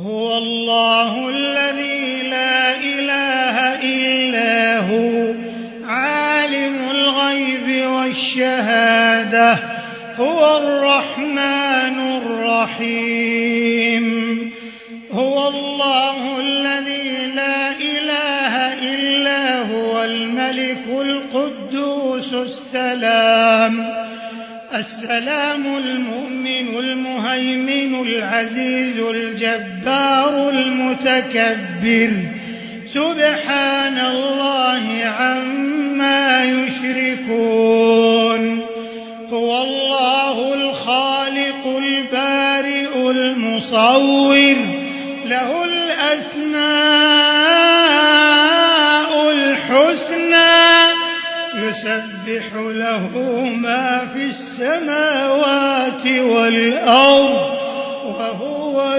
هو الله الذي لا إله إلا هو عالم الغيب والشهادة هو الرحمن الرحيم هو الله الذي لا إله إلا هو الملك القدوس السلام المؤمن المهيمن العزيز الجبار المتكبر سبحان الله عما يشركون هو الله الخالق البارئ المصور له الأسماء الحسنى يسبح له ما في السماوات والأرض وهو